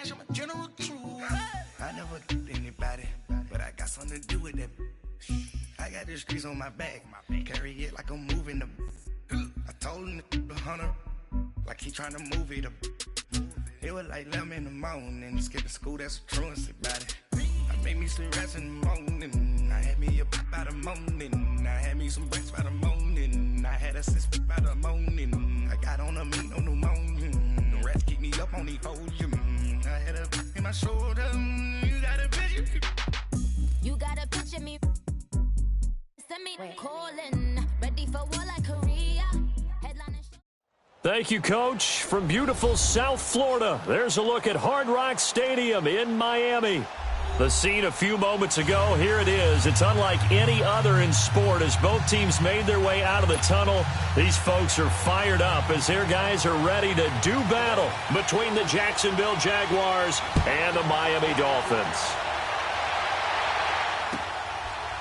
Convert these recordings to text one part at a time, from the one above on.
bitch, I'm a general truth. I never did anybody, but I got something to do with that. I got the streets on my back, carry it like I'm moving the. I told him the hunter, like he trying to move it up. It was like 11 in the morning, skipping school, that's a truancy about it. I made me some rest in the morning, I had me a pop by the morning, I had me some breaks by the morning, I had a sis by the morning, I got on a meat, no pneumonia, the rats keep me up on the podium, I had a in my shoulder, you got a picture. You got a picture me, send me calling, ready for war like Korea, headline. Thank you, Coach. From beautiful South Florida, there's a look at Hard Rock Stadium in Miami. The scene a few moments ago, here it is. It's unlike any other in sport as both teams made their way out of the tunnel. These folks are fired up as their guys are ready to do battle between the Jacksonville Jaguars and the Miami Dolphins.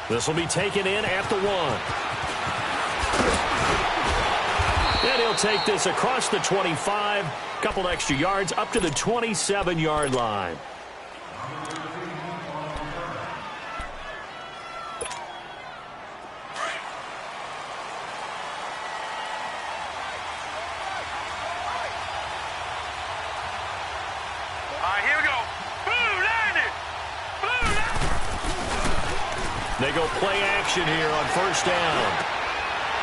This will be taken in at the 1. And he'll take this across the 25, couple extra yards up to the 27-yard line. Here we go. Blue landed. They go play action here on first down.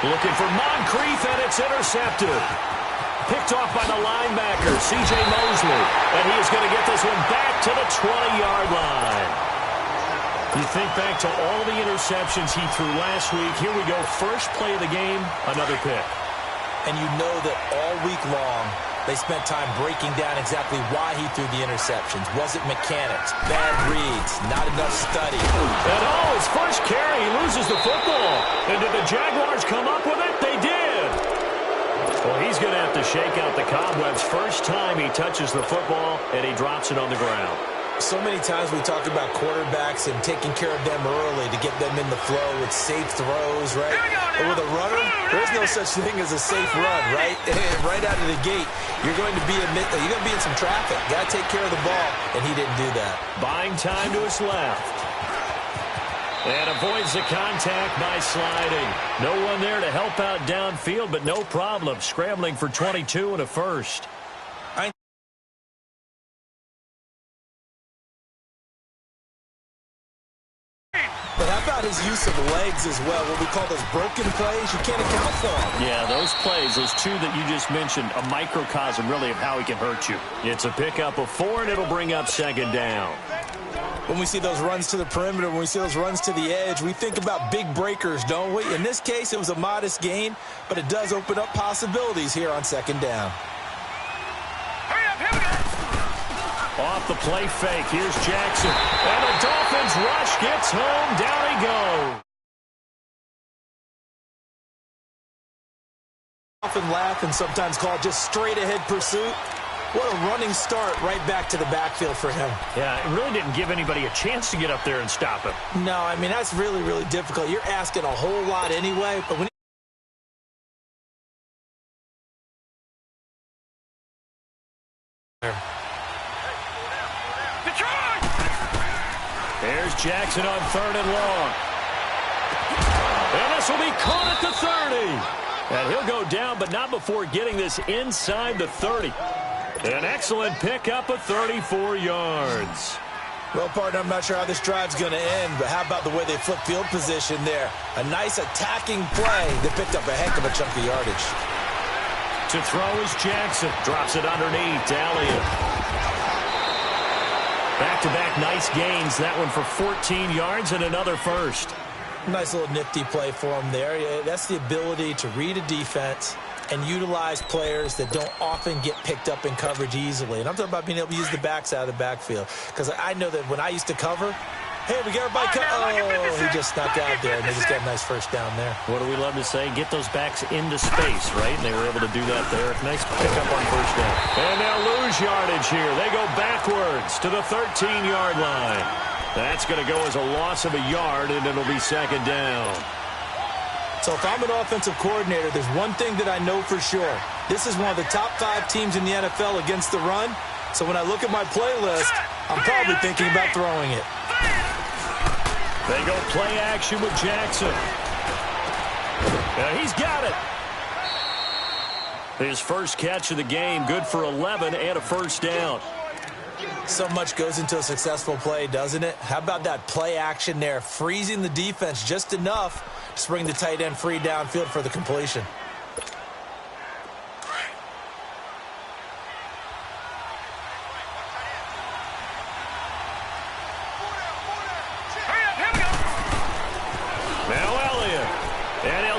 Looking for Moncrief, and it's intercepted. Picked off by the linebacker, C.J. Mosley. And he is going to get this one back to the 20-yard line. You think back to all the interceptions he threw last week. Here we go, first play of the game, another pick. And you know that all week long, they spent time breaking down exactly why he threw the interceptions. Was it mechanics, bad reads, not enough study? And his first carry, he loses the football. And did the Jaguars come up with it? They did. Well, he's going to have to shake out the cobwebs. First time he touches the football, and he drops it on the ground. So many times we talk about quarterbacks and taking care of them early to get them in the flow with safe throws, right? But with a runner, there's no such thing as a safe run, right? Right out of the gate, you're going to be in some traffic. Got to take care of the ball, and he didn't do that. Buying time to his left. And avoids the contact by sliding. No one there to help out downfield, but no problem. Scrambling for 22 and a first. But how about his use of legs as well? What we call those broken plays, you can't account for them. Yeah, those plays, those two that you just mentioned, a microcosm really of how he can hurt you. It's a pickup of 4, and it'll bring up second down. When we see those runs to the perimeter, when we see those runs to the edge, we think about big breakers, don't we? In this case, it was a modest gain, but it does open up possibilities here on second down. Off the play fake, here's Jackson. And the Dolphins rush gets home, down he goes. Often laugh and sometimes call it just straight ahead pursuit. What a running start right back to the backfield for him. Yeah, it really didn't give anybody a chance to get up there and stop him. No, I mean, that's really, really difficult. You're asking a whole lot anyway, but when There's Jackson on 3rd and long. And this will be caught at the 30. And he'll go down, but not before getting this inside the 30. An excellent pickup of 34 yards. Well, partner, I'm not sure how this drive's going to end, but how about the way they flip field position there? A nice attacking play. They picked up a heck of a chunk of yardage. To throw is Jackson. Drops it underneath. Elliott. Back-to-back nice gains. That one for 14 yards and another first. Nice little nifty play for him there. Yeah, that's the ability to read a defense and utilize players that don't often get picked up in coverage easily. And I'm talking about being able to use the backs out of the backfield. Because I know that when I used to cover, hey, we got everybody he just snuck out there, and they just got a nice first down there. What do we love to say? Get those backs into space, right? And they were able to do that there. Nice pickup on first down. And they'll lose yardage here. They go backwards to the 13-yard line. That's going to go as a loss of a yard, and it'll be second down. So if I'm an offensive coordinator, there's one thing that I know for sure. This is one of the top 5 teams in the NFL against the run. So when I look at my playlist, I'm probably thinking about throwing it. They go play action with Jackson. He's got it. His first catch of the game, good for 11 and a first down. So much goes into a successful play, doesn't it? How about that play action there, freezing the defense just enough to bring the tight end free downfield for the completion.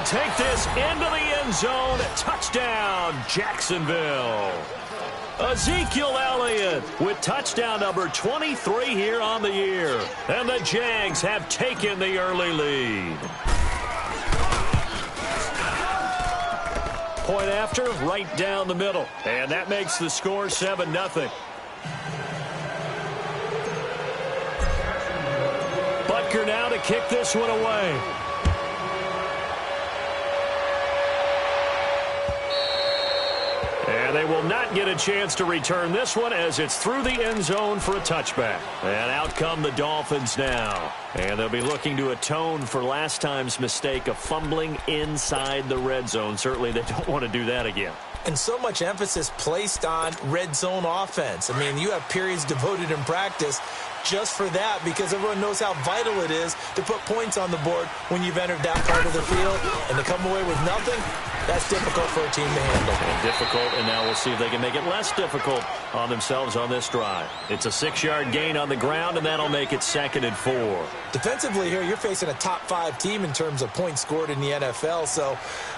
Take this into the end zone. Touchdown, Jacksonville. Ezekiel Elliott with touchdown number 23 here on the year. And the Jags have taken the early lead. Point after, right down the middle. And that makes the score 7-0. Butker now to kick this one away. And they will not get a chance to return this one as it's through the end zone for a touchback. And out come the Dolphins now. And they'll be looking to atone for last time's mistake of fumbling inside the red zone. Certainly they don't want to do that again. And so much emphasis placed on red zone offense. I mean, you have periods devoted in practice just for that because everyone knows how vital it is to put points on the board when you've entered that part of the field. And to come away with nothing, that's difficult for a team to handle. And difficult, and now we'll see if they can make it less difficult on themselves on this drive. It's a 6-yard gain on the ground, and that'll make it 2nd and 4. Defensively here, you're facing a top-5 team in terms of points scored in the NFL. So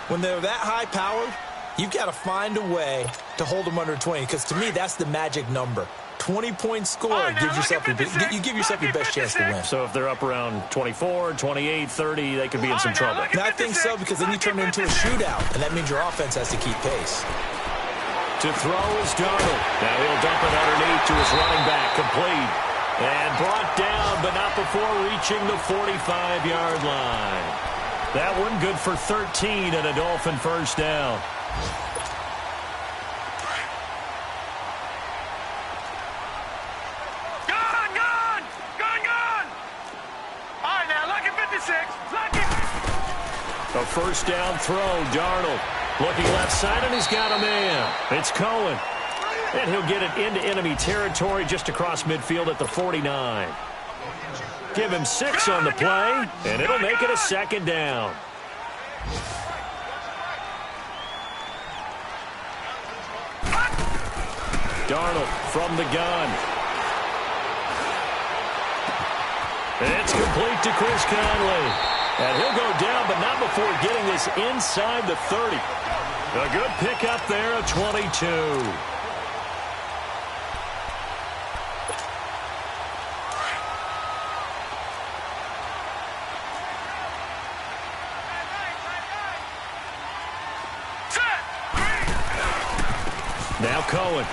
when they're that high-powered, you've got to find a way to hold them under 20, because to me, that's the magic number. 20-point score gives yourself you give yourself your best chance to win. So if they're up around 24, 28, 30, they could be in some trouble. And I think so, because then you turn it into a shootout, and that means your offense has to keep pace. To throw is Darnold. Now he'll dump it underneath to his running back, complete. And brought down, but not before reaching the 45-yard line. That one good for 13 and a Dolphin first down. A first down throw, Darnold. Looking left side, and he's got a man. It's Cohen. And he'll get it into enemy territory just across midfield at the 49. Give him 6 on the play, and it'll make it a 2nd down. Darnold from the gun. It's complete to Chris Conley. And he'll go down, but not before getting this inside the 30. A good pickup there of 22. Now Cohen.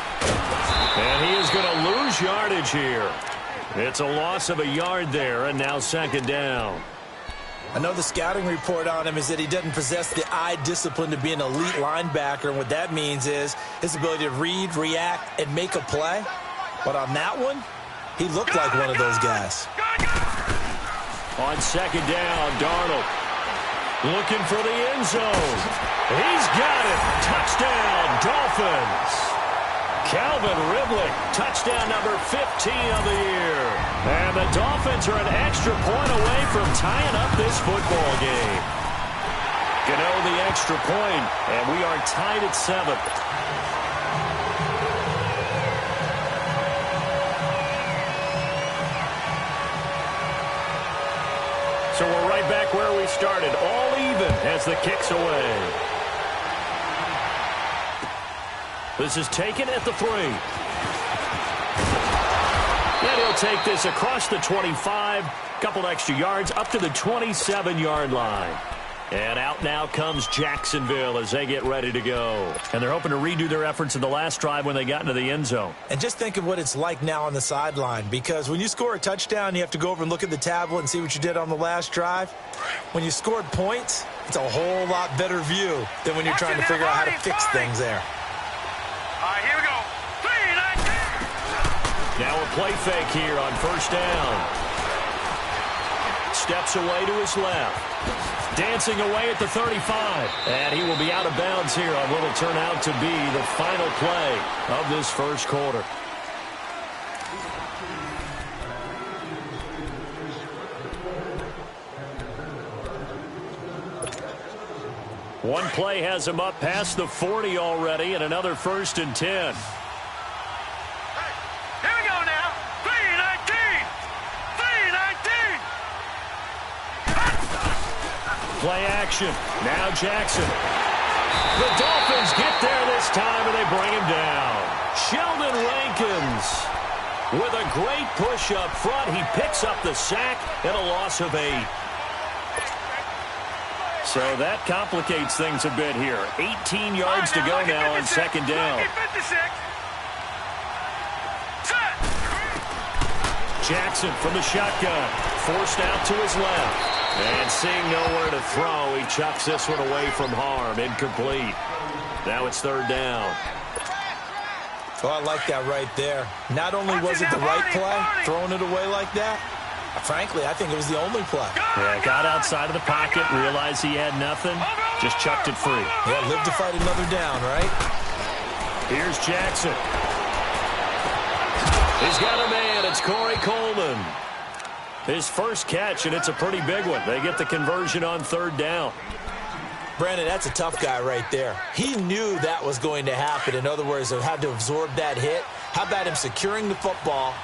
And he is going to lose yardage here. It's a loss of a yard there, and now 2nd down. I know the scouting report on him is that he doesn't possess the eye discipline to be an elite linebacker, and what that means is his ability to read, react, and make a play. But on that one, he looked like one of those guys. On 2nd down, Darnold looking for the end zone. He's got it. Touchdown, Dolphins. Calvin Ridley, touchdown number 15 of the year. And the Dolphins are an extra point away from tying up this football game. Gano the extra point, and we are tied at 7. So we're right back where we started, all even as the kick's away. This is taken at the 3. And he'll take this across the 25, couple extra yards, up to the 27-yard line. And out now comes Jacksonville as they get ready to go. And they're hoping to redo their efforts in the last drive when they got into the end zone. And just think of what it's like now on the sideline, because when you score a touchdown, you have to go over and look at the tablet and see what you did on the last drive. When you scored points, it's a whole lot better view than when you're trying to figure out how to fix things there. All right, here we go. 3, 9, 10. Now a play fake here on first down. Steps away to his left. Dancing away at the 35. And he will be out of bounds here on what will turn out to be the final play of this first quarter. One play has him up past the 40 already, and another 1st and 10. Play action. Now Jackson. The Dolphins get there this time, and they bring him down. Sheldon Rankins with a great push up front. He picks up the sack and a loss of 8. So that complicates things a bit here. 18 yards to go now on second down. Jackson from the shotgun. Forced out to his left. And seeing nowhere to throw, he chucks this one away from harm. Incomplete. Now it's 3rd down. Oh, I like that right there. Not only was it the right play, throwing it away like that, frankly, I think it was the only play. Yeah, got outside of the pocket, realized he had nothing, just chucked it free. Yeah, live to fight another down, right? Here's Jackson. He's got a man. It's Corey Coleman. His first catch, and it's a pretty big one. They get the conversion on 3rd down. Brandon, that's a tough guy right there. He knew that was going to happen. In other words, he had to absorb that hit. How about him securing the football,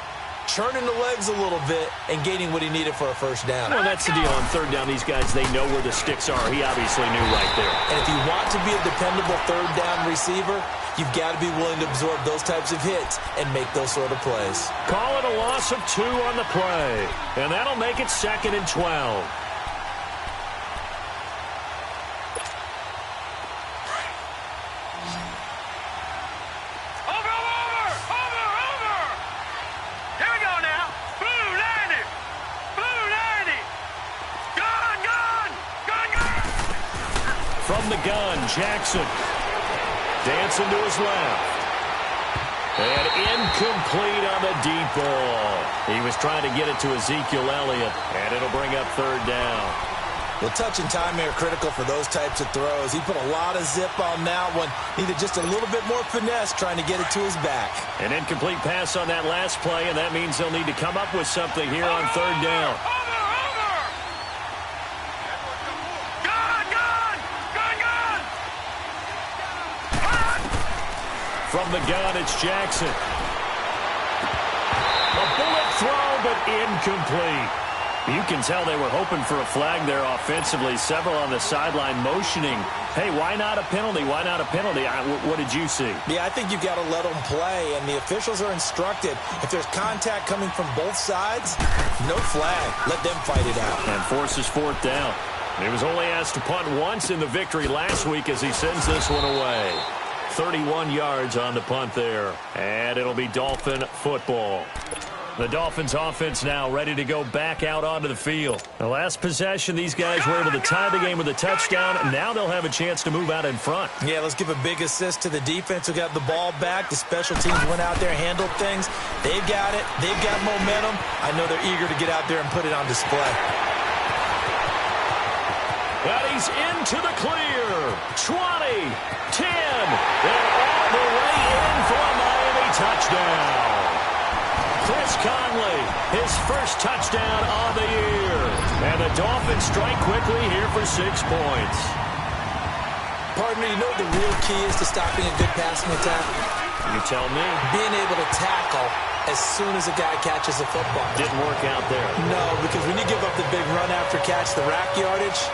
churning the legs a little bit, and gaining what he needed for a first down? Well, that's the deal. On 3rd down, these guys, they know where the sticks are. He obviously knew right there. And if you want to be a dependable 3rd down receiver, you've got to be willing to absorb those types of hits and make those sort of plays. Call it a loss of 2 on the play. And that'll make it 2nd and 12. From the gun, Jackson. Dancing to his left. And incomplete on the deep ball. He was trying to get it to Ezekiel Elliott, and it'll bring up 3rd down. Well, touch and timing are critical for those types of throws. He put a lot of zip on that one. Needed just a little bit more finesse trying to get it to his back. An incomplete pass on that last play, and that means they'll need to come up with something here on 3rd down. From the gun, it's Jackson. A bullet throw, but incomplete. You can tell they were hoping for a flag there offensively. Several on the sideline motioning. Hey, why not a penalty? Why not a penalty? What did you see? Yeah, I think you've got to let them play, and the officials are instructed. If there's contact coming from both sides, no flag. Let them fight it out. And forces 4th down. He was only asked to punt once in the victory last week as he sends this one away. 31 yards on the punt there. And it'll be Dolphin football. The Dolphins offense now ready to go back out onto the field. The last possession, these guys were able to tie the game with a touchdown, and now they'll have a chance to move out in front. Yeah, let's give a big assist to the defense who got the ball back. The special teams went out there, handled things. They've got it. They've got momentum. I know they're eager to get out there and put it on display. But he's into the clear. 20, 10, and all the way in for a Miami touchdown. Chris Conley, his first touchdown on the year. And the Dolphins strike quickly here for 6 points. Partner, you know what the real key is to stopping a good passing attack? You tell me. Being able to tackle as soon as a guy catches a football. Didn't work out there. No, because when you give up the big run after catch, the rack yardage,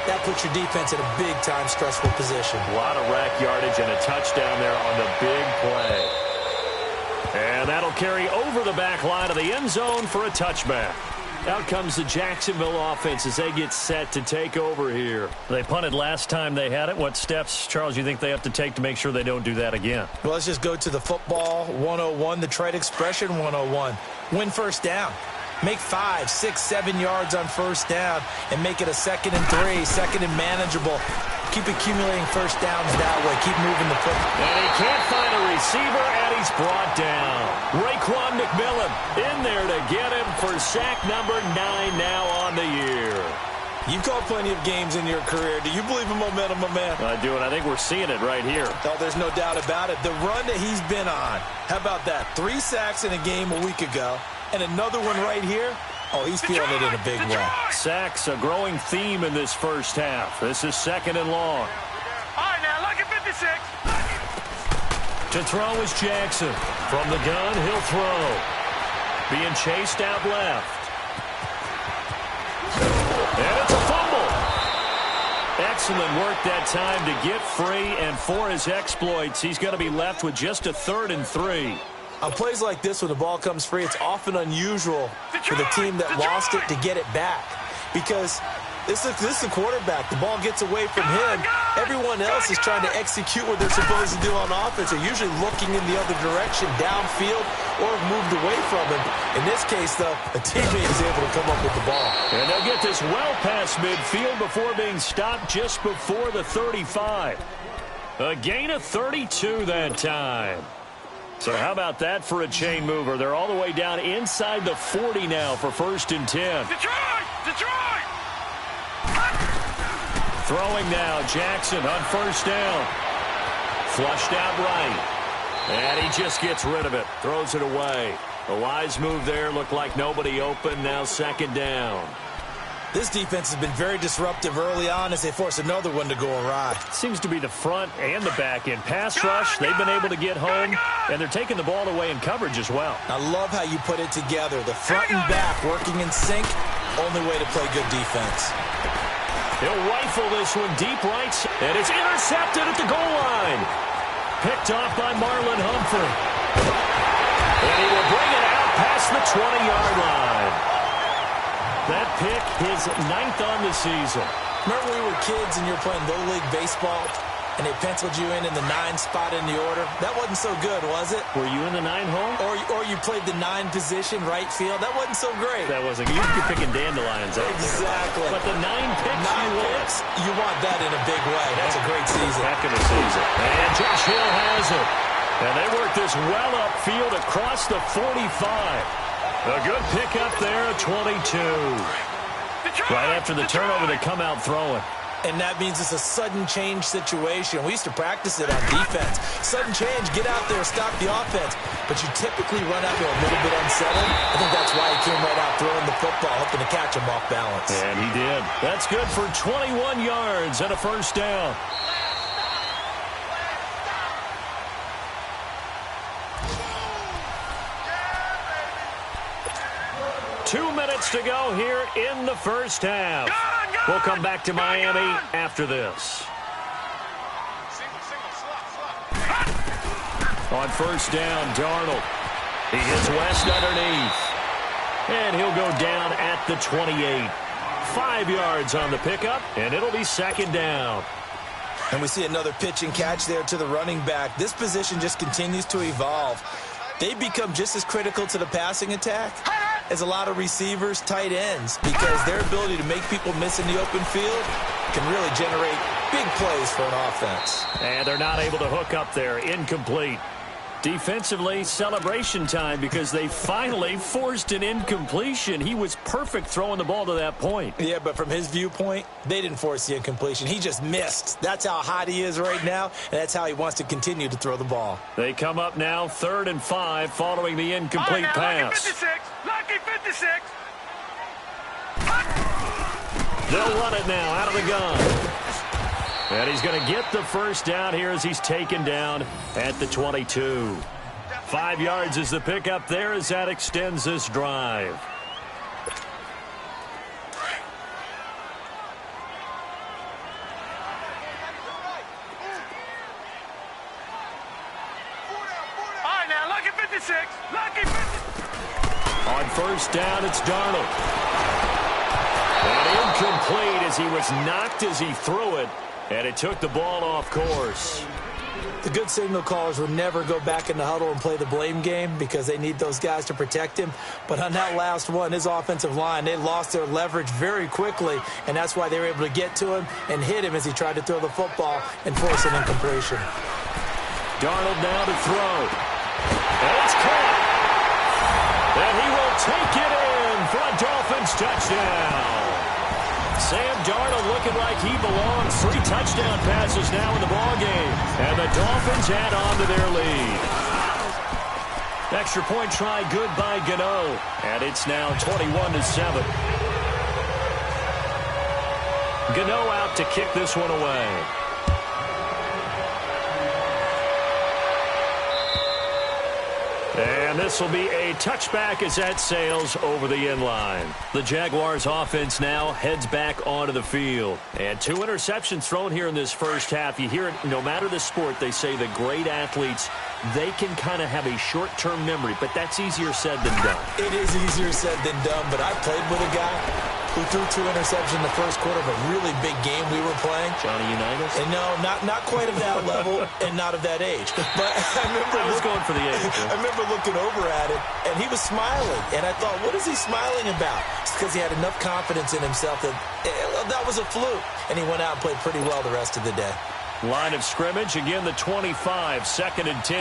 that puts your defense in a big-time stressful position. A lot of rack yardage and a touchdown there on the big play. And that'll carry over the back line of the end zone for a touchback. Out comes the Jacksonville offense as they get set to take over here. They punted last time they had it. What steps, Charles, you think they have to take to make sure they don't do that again? Well, let's just go to the football 101, the trade expression 101. Win first down. Make 5, 6, 7 yards on first down and make it a 2nd and 3, 2nd and manageable. Keep accumulating first downs that way. Keep moving the football. And he can't find a receiver, and he's brought down. Raekwon McMillan in there to get him for sack number 9 now on the year. You've called plenty of games in your career. Do you believe in momentum, my man? I do, and I think we're seeing it right here. Oh, there's no doubt about it. The run that he's been on. How about that? 3 sacks in a game a week ago, and another one right here. Oh, he's feeling it in a big way. Sacks, a growing theme in this first half. This is 2nd and long. All right, now, lucky 56. To throw is Jackson. From the gun, he'll throw. Being chased out left. And it's a fumble. Excellent work that time to get free, and for his exploits, he's going to be left with just a 3rd and 3. On plays like this, when the ball comes free, it's often unusual for the team that lost it to get it back. Because this is the quarterback. The ball gets away from him. Everyone else is trying to execute what they're supposed to do on offense. They're usually looking in the other direction, downfield, or moved away from him. In this case, though, a teammate is able to come up with the ball. And they'll get this well past midfield before being stopped just before the 35. A gain of 32 that time. So how about that for a chain mover? They're all the way down inside the 40 now for 1st and 10. Detroit! Throwing now, Jackson on 1st down. Flushed out right. And he just gets rid of it. Throws it away. A wise move there. Looked like nobody open. Now 2nd down. This defense has been very disruptive early on as they force another one to go awry. Seems to be the front and the back end. Pass rush, they've been able to get home, and they're taking the ball away in coverage as well. I love how you put it together. The front and back working in sync, only way to play good defense. He'll rifle this one deep right, and it's intercepted at the goal line. Picked off by Marlon Humphrey. And he will bring it out past the 20-yard line. That pick, his 9th on the season. Remember when we were kids and you were playing Little League Baseball, and they penciled you in the 9 spot in the order? That wasn't so good, was it? Were you in the 9 hole? Or you played the 9 position, right field? That wasn't so great. That wasn't. You'd be picking dandelions out exactly. There. But the 9 picks, you want that in a big way. That's a great season. Back in the season. And Josh Hill has it. And they work this well upfield across the 45. A good pickup there at 22. Right after the turnover, they come out throwing. And that means it's a sudden change situation. We used to practice it on defense. Sudden change, get out there, stop the offense. But you typically run out there a little bit unsettled. I think that's why he came right out throwing the football, hoping to catch him off balance. And he did. That's good for 21 yards and a 1st down. Two minutes to go here in the first half. We'll come back to Miami after this. On 1st down, Darnold. He hits West underneath. And he'll go down at the 28. 5 yards on the pickup, and it'll be 2nd down. And we see another pitch and catch there to the running back. This position just continues to evolve. They become just as critical to the passing attack as a lot of receivers, tight ends, because their ability to make people miss in the open field can really generate big plays for an offense. And they're not able to hook up there. Incomplete. Defensively, celebration time because they finally forced an incompletion. He was perfect throwing the ball to that point. Yeah, but from his viewpoint, they didn't force the incompletion. He just missed. That's how hot he is right now, and that's how he wants to continue to throw the ball. They come up now 3rd and 5 following the incomplete pass. Lucky 56. They'll run it now out of the gun. And he's going to get the 1st down here as he's taken down at the 22. 5 yards is the pickup there as that extends this drive. All right, now, lucky 56. Lucky 56. On 1st down, it's Darnold. And incomplete as he was knocked as he threw it. And it took the ball off course. The good signal callers would never go back in the huddle and play the blame game because they need those guys to protect him. But on that last one, his offensive line, they lost their leverage very quickly, and that's why they were able to get to him and hit him as he tried to throw the football and force an incompletion. Darnold now to throw. And it's caught. And he will take it in for a Dolphins touchdown. Sam Darnold looking like he belongs. 3 touchdown passes now in the ballgame. And the Dolphins add on to their lead. Extra point try good by Gano. And it's now 21-7. Gano out to kick this one away. And this will be a touchback as that sails over the end line. The Jaguars offense now heads back onto the field. And 2 interceptions thrown here in this first half. You hear it, no matter the sport, they say the great athletes, they can kind of have a short-term memory, but that's easier said than done. It is easier said than done, but I played with a guy who threw 2 interceptions in the first quarter of a really big game we were playing. Johnny Unitas? And no, not quite at that level and not of that age. But I was going for the age. I remember looking over at him, and he was smiling. And I thought, what is he smiling about? It's because he had enough confidence in himself that that was a fluke. And he went out and played pretty well the rest of the day. Line of scrimmage, again the 25, 2nd and 10.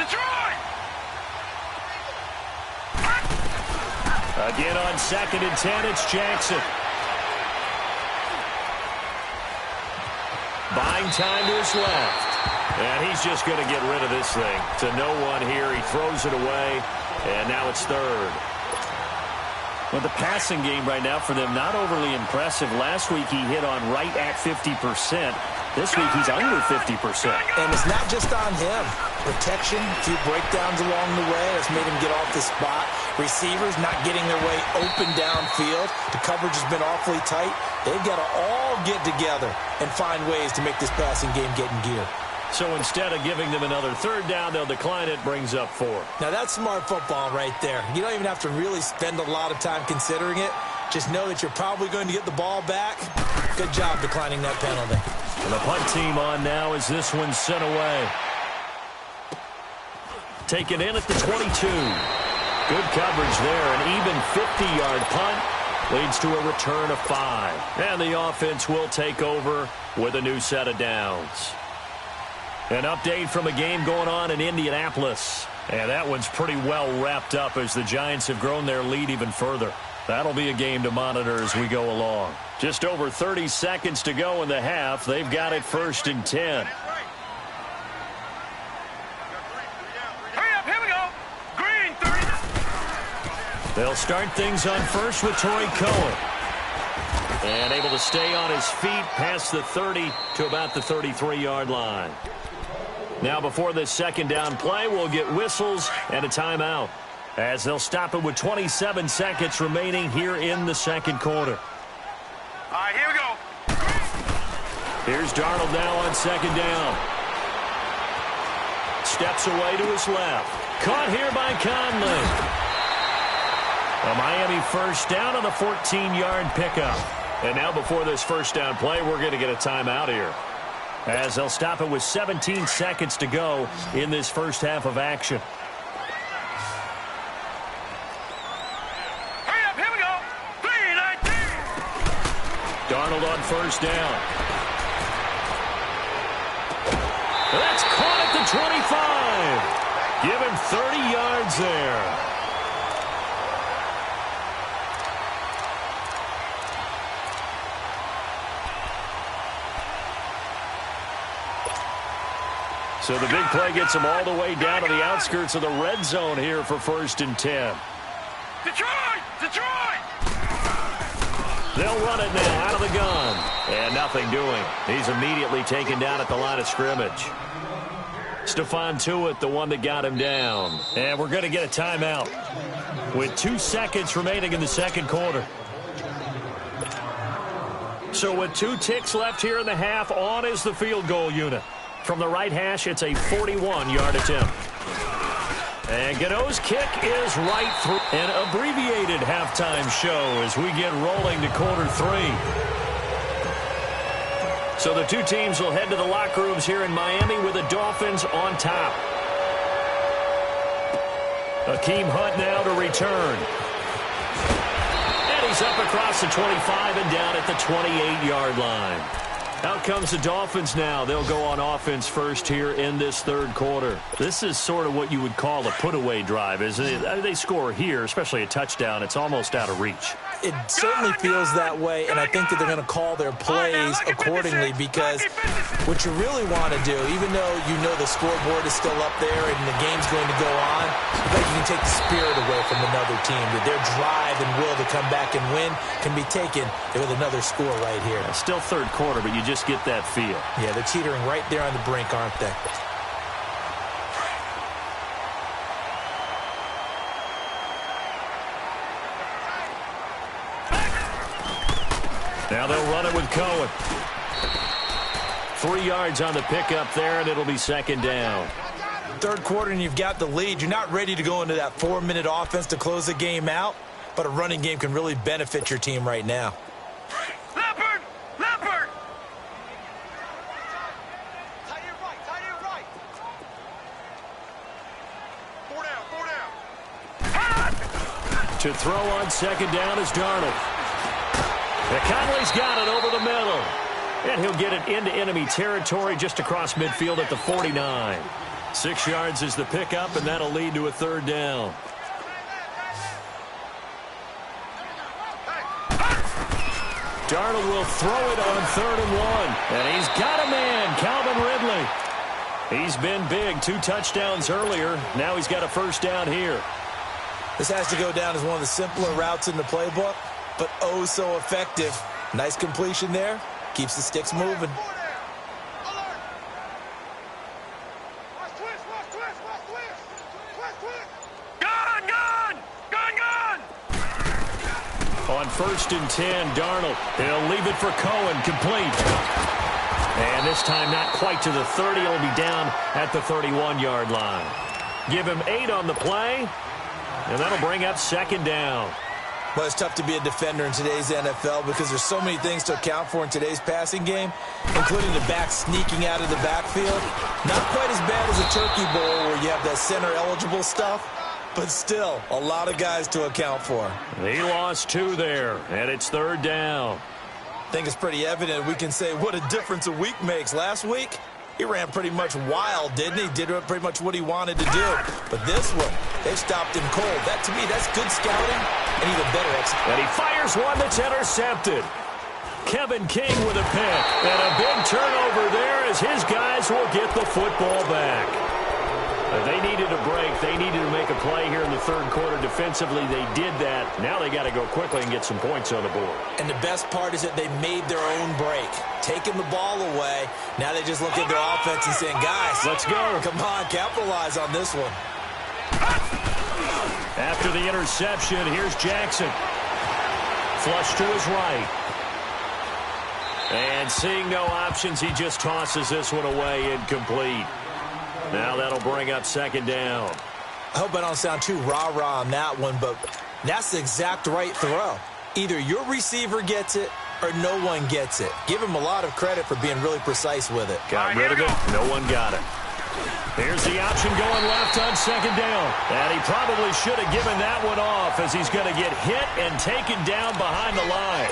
Detroit! Again on 2nd and 10, it's Jackson. Buying time to his left. And he's just going to get rid of this thing. To no one here, he throws it away, and now it's 3rd. Well, the passing game right now for them, not overly impressive. Last week he hit on right at 50%. This week he's under 50%. And it's not just on him. Protection, a few breakdowns along the way has made him get off the spot. Receivers not getting their way open downfield. The coverage has been awfully tight. They've got to all get together and find ways to make this passing game get in gear. So instead of giving them another 3rd down, they'll decline it, brings up 4. Now that's smart football right there. You don't even have to really spend a lot of time considering it. Just know that you're probably going to get the ball back. Good job declining that penalty. And the punt team on now as this one's sent away. Taken in at the 22. Good coverage there. An even 50-yard punt leads to a return of 5. And the offense will take over with a new set of downs. An update from a game going on in Indianapolis. And that one's pretty well wrapped up as the Giants have grown their lead even further. That'll be a game to monitor as we go along. Just over 30 seconds to go in the half. They've got it 1st and 10. Hurry up, here we go. Green, 30. They'll start things on first with Torrey Cohen. And able to stay on his feet past the 30 to about the 33-yard line. Now before this 2nd down play, we'll get whistles and a timeout, as they'll stop it with 27 seconds remaining here in the 2nd quarter. All right, here we go. Here's Darnold now on 2nd down. Steps away to his left. Caught here by Conley. A Miami 1st down on the 14-yard pickup. And now before this 1st down play, we're going to get a timeout here, as they'll stop it with 17 seconds to go in this first half of action. Hurry up, here we go. 3-19. Darnold on 1st down. That's caught at the 25. Give him 30 yards there. So the big play gets him all the way down to the outskirts of the red zone here for 1st and 10. Detroit! Detroit! They'll run it now out of the gun. And nothing doing. He's immediately taken down at the line of scrimmage. Stephon Tuitt, the one that got him down. And we're going to get a timeout with 2 seconds remaining in the 2nd quarter. So with 2 ticks left here in the half, on is the field goal unit. From the right hash, it's a 41-yard attempt. And Gano's kick is right through. An abbreviated halftime show as we get rolling to quarter 3. So the two teams will head to the locker rooms here in Miami with the Dolphins on top. Akeem Hunt now to return. And he's up across the 25 and down at the 28-yard line. Out comes the Dolphins now. They'll go on offense first here in this third quarter. This is sort of what you would call a put-away drive, isn't it? They score here, especially a touchdown. It's almost out of reach. It certainly feels that way, and I think that they're going to call their plays accordingly because what you really want to do, even though you know the scoreboard is still up there and the game's going to go on, but you can take the spirit away from another team, that their drive and will to come back and win can be taken with another score right here. Still third quarter, but you just get that feel. Yeah, they're teetering right there on the brink, aren't they? Now they'll run it with Cohen. 3 yards on the pickup there, and it'll be second down. Third quarter, and you've got the lead. You're not ready to go into that 4-minute offense to close the game out, but a running game can really benefit your team right now. Leopard! Leopard! Tight end right. 4 down. To throw on second down is Darnold. Conley's got it over the middle. And he'll get it into enemy territory just across midfield at the 49. 6 yards is the pickup, and that'll lead to a third down. Darnold will throw it on 3rd and 1. And he's got a man, Calvin Ridley. He's been big, 2 touchdowns earlier. Now he's got a first down here. This has to go down as one of the simpler routes in the playbook, but oh so effective. Nice completion there. Keeps the sticks moving. On 1st and 10, Darnold. He'll leave it for Cohen, complete. And this time not quite to the 30. He'll be down at the 31-yard line. Give him 8 on the play, and that'll bring up second down. Well, it's tough to be a defender in today's NFL because there's so many things to account for in today's passing game, including the back sneaking out of the backfield. Not quite as bad as a turkey bowl where you have that center-eligible stuff, but still a lot of guys to account for. He lost 2 there, and it's third down. I think it's pretty evident we can say what a difference a week makes. Last week, he ran pretty much wild, didn't he? Did pretty much what he wanted to do. But this one, they stopped him cold. That, to me, that's good scouting and even better execution. And he fires one that's intercepted. Kevin King with a pick. And a big turnover there as his guys will get the football back. They needed a break. They needed to make a play here in the third quarter. Defensively, they did that. Now they got to go quickly and get some points on the board. And the best part is that they made their own break. Taking the ball away. Now they just look at their offense and saying, guys, let's go. Come on, capitalize on this one. After the interception, here's Jackson. Flush to his right. And seeing no options, he just tosses this one away, incomplete. Now that'll bring up second down. I hope I don't sound too rah-rah on that one, but that's the exact right throw. Either your receiver gets it or no one gets it. Give him a lot of credit for being really precise with it. Got rid of it. No one got it. Here's the option going left on second down. And he probably should have given that one off as he's going to get hit and taken down behind the line.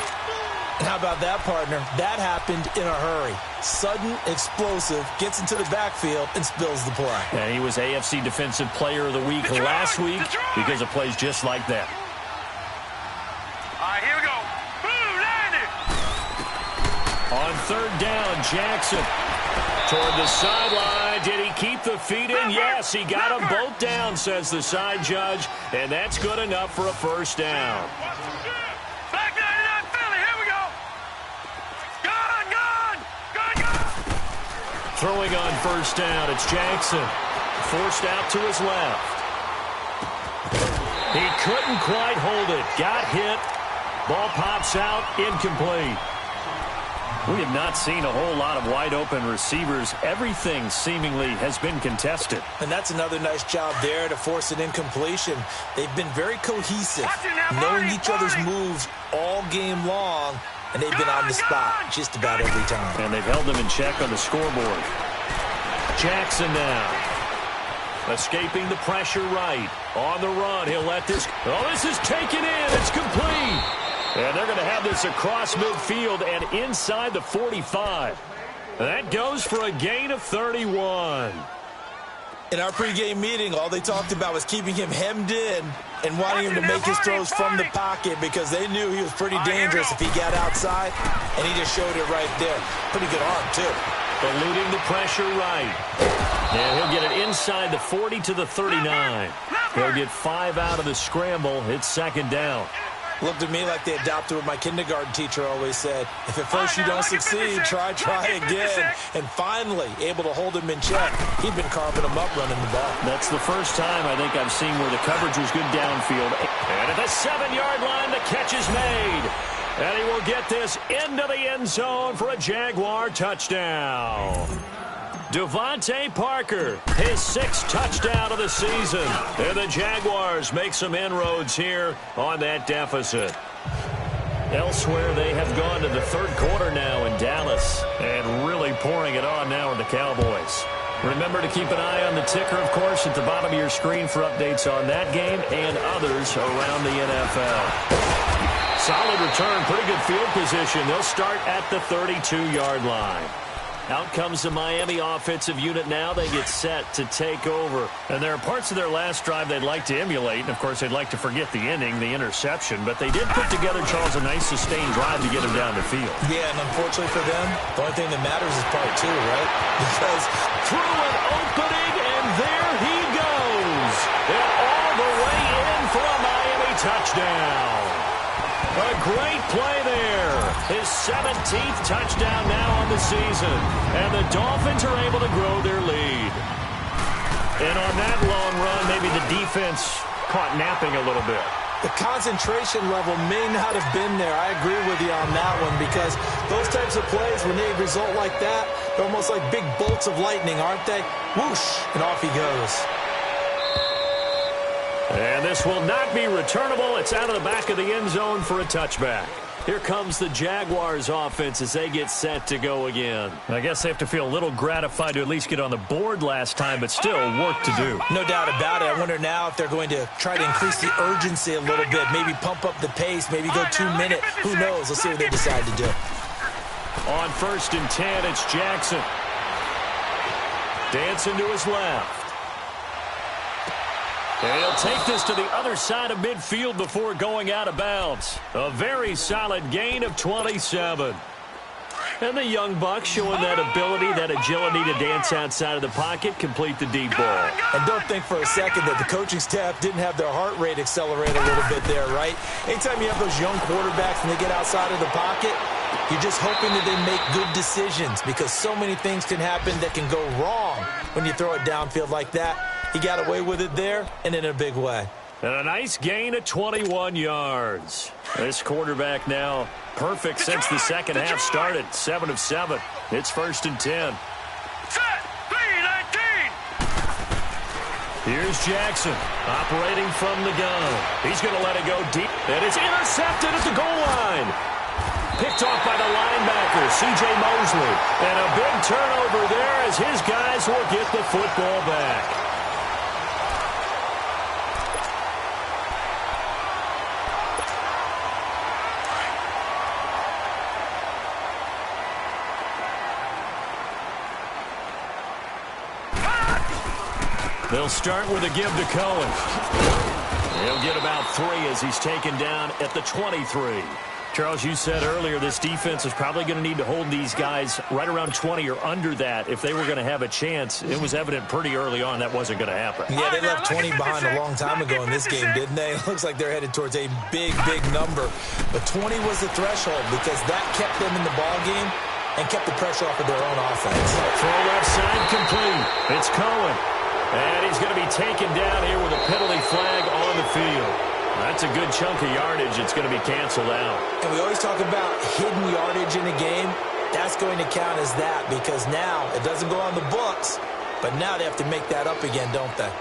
And how about that, partner? That happened in a hurry. Sudden, explosive, gets into the backfield, and spills the play. And he was AFC Defensive Player of the Week last week because of plays just like that. All right, here we go. Boom, landed. On third down, Jackson toward the sideline. Did he keep the feet in? Yes, he got them both down, says the side judge. And that's good enough for a first down. Back 99 Philly, here we go. Gone. Throwing on first down, it's Jackson. Forced out to his left. He couldn't quite hold it. Got hit. Ball pops out, incomplete. We have not seen a whole lot of wide-open receivers. Everything seemingly has been contested. And that's another nice job there to force an incompletion. They've been very cohesive, knowing each other's moves all game long, and they've been on the spot just about every time. And they've held them in check on the scoreboard. Jackson now. Escaping the pressure right. On the run, he'll let this... Oh, this is taken in. It's complete. And they're going to have this across midfield and inside the 45. That goes for a gain of 31. In our pregame meeting, all they talked about was keeping him hemmed in and wanting him to make his throws from the pocket because they knew he was pretty dangerous if he got outside, and he just showed it right there. Pretty good arm, too. Eluding the pressure right. And he'll get it inside the 40 to the 39. He'll get 5 out of the scramble. It's second down. Looked at me like they adopted what my kindergarten teacher always said. If at first you don't succeed, try again. And finally, able to hold him in check. He'd been carving him up running the ball. That's the first time I think I've seen where the coverage was good downfield. And at the 7-yard line, the catch is made. And he will get this into the end zone for a Jaguar touchdown. Devontae Parker, his 6th touchdown of the season. And the Jaguars make some inroads here on that deficit. Elsewhere, they have gone to the third quarter now in Dallas and really pouring it on now with the Cowboys. Remember to keep an eye on the ticker, of course, at the bottom of your screen for updates on that game and others around the NFL. Solid return, pretty good field position. They'll start at the 32-yard line. Out comes the Miami offensive unit now. They get set to take over. And there are parts of their last drive they'd like to emulate. And, of course, they'd like to forget the ending, the interception. But they did put together, Charles, a nice sustained drive to get him down the field. Yeah, and unfortunately for them, the only thing that matters is part 2, right? Because through an opening, and there he goes. And all the way in for a Miami touchdown. A great play there. His 17th touchdown now on the season. And the Dolphins are able to grow their lead. And on that long run, maybe the defense caught napping a little bit. The concentration level may not have been there. I agree with you on that one because those types of plays, when they result like that, they're almost like big bolts of lightning, aren't they? Whoosh, and off he goes. And this will not be returnable. It's out of the back of the end zone for a touchback. Here comes the Jaguars offense as they get set to go again. I guess they have to feel a little gratified to at least get on the board last time, but still work to do. No doubt about it. I wonder now if they're going to try to increase the urgency a little bit, maybe pump up the pace, maybe go 2 minute. Who knows? Let's see what they decide to do. On 1st and 10, it's Jackson. Dancing to his left. And he'll take this to the other side of midfield before going out of bounds. A very solid gain of 27. And the young buck showing that ability, that agility to dance outside of the pocket, complete the deep ball. And don't think for a second that the coaching staff didn't have their heart rate accelerate a little bit there, right? Anytime you have those young quarterbacks and they get outside of the pocket, you're just hoping that they make good decisions because so many things can happen that can go wrong when you throw it downfield like that. He got away with it there and in a big way. And a nice gain of 21 yards. This quarterback now perfect since the second half started. 7 of 7. It's 1st and 10. Set. 3-19. Here's Jackson operating from the gun. He's going to let it go deep. And it's intercepted at the goal line. Picked off by the linebacker, C.J. Mosley. And a big turnover there as his guys will get the football back. They'll start with a give to Cohen. He'll get about 3 as he's taken down at the 23. Charles, you said earlier this defense is probably going to need to hold these guys right around 20 or under that if they were going to have a chance. It was evident pretty early on that wasn't going to happen. Yeah, they left 20 behind a long time ago in this game, didn't they? It looks like they're headed towards a big, big number. But 20 was the threshold because that kept them in the ball game and kept the pressure off of their own offense. Throw left side complete. It's Cohen. And he's going to be taken down here with a penalty flag on the field. That's a good chunk of yardage. It's going to be canceled out. And we always talk about hidden yardage in a game. That's going to count as that because now it doesn't go on the books, but now they have to make that up again, don't they?